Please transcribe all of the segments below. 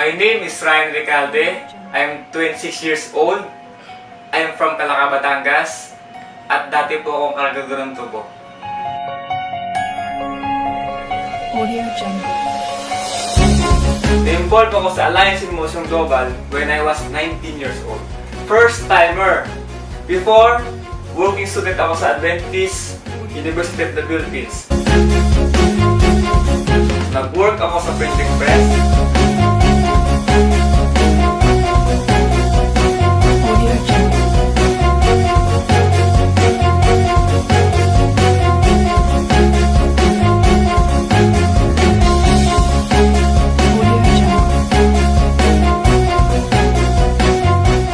My name is Ryan Recalde. I'm 26 years old. I'm from Calaca, Batangas. At dati po akong kargador ng tubo. Audio Jungle. Na-involve ako sa Alliance in Motion Global when I was 19 years old. First timer! Before, working student ako sa Adventist University of the Philippines. Nag-work ako sa printing press. Audio Jungle.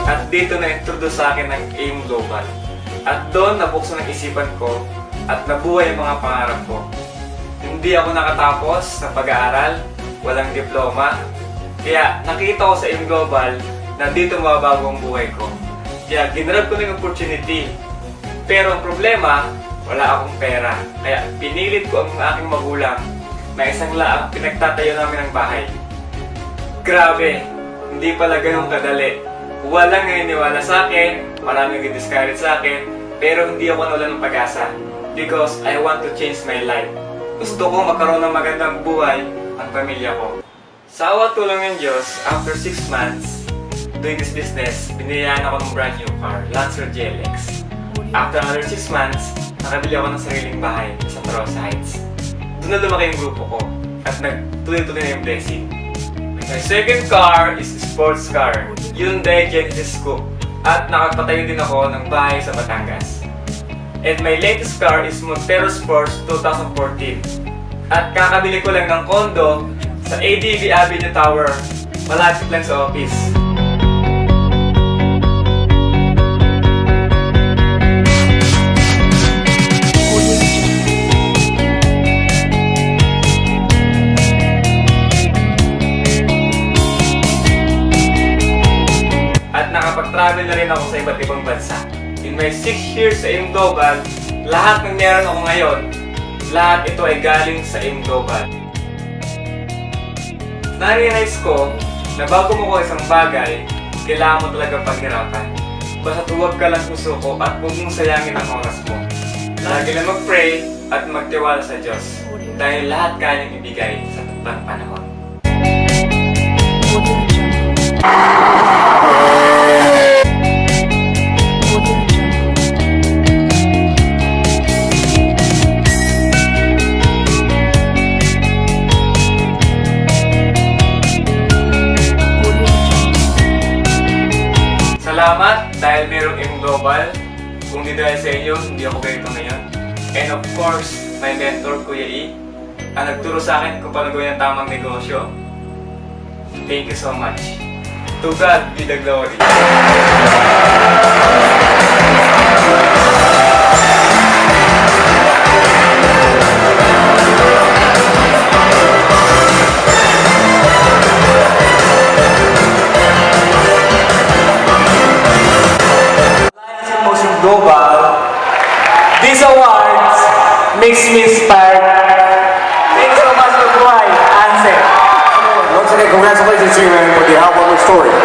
At dito na-introduce sa akin ng AIM Global. At doon nabuksan ang isipan ko at nabuhay ang mga pangarap ko. Hindi ako nakatapos sa pag-aaral, walang diploma. Kaya nakita ko sa AIM Global na dito mababago ang buhay ko. Kaya ginrab ko ng opportunity. Pero ang problema, wala akong pera. Kaya pinilit ko ang aking magulang na isang laang pinagtatayo namin ng bahay. Grabe, hindi pala ganun kadali. Walang naniniwala sa akin, maraming nag-discourage sa akin, pero hindi ako nawalan ng pag-asa. Because I want to change my life. Gusto ko magkaroon ng magandang buhay ang pamilya ko. Sa awa tulong ng Diyos, after 6 months doing this business, binayaan ako ng brand new car, Lancer GLX. After another 6 months, nakabili ako ng sariling bahay sa Taros Heights. Doon na lumaki yung grupo ko at nagtuloy-tuloy na yung blessing. My second car is a sports car, Hyundai Genesis Coupe. At nakapatayo din ako ng bahay sa Batangas. And my latest car is Montero Sports 2014. At kakabili ko lang ng condo sa ADB Avenue Tower, malapit lang sa office. At nakapag-travel na rin ako sa iba't ibang bansa. In my 6 years sa AIM Global, lahat ng meron ako ngayon, lahat ito ay galing sa AIM Global. Na-realize ko na bago mo ko isang bagay, kailangan mo talaga paghirapan. Basta huwag ka lang susuko at huwag mong sayangin ang oras mo. Lagi lang mag-pray at magtiwala sa Diyos dahil lahat kanyang ibigay sa taktang panahon. Audio Jungle. Audio Jungle. Audio Jungle. Salamat dahil mayroong AIM Global. Kung di dahil sa inyo, hindi ako ganito ngayon. And of course, my mentor, Kuya E, ang nagturo sa akin kung paano gawin ang tamang negosyo. Thank you so much. To God be the glory. Motion Global, these awards makes me inspired. Thanks so much for Buhay, Ansel. Once again, congratulations to you, man, for the album story.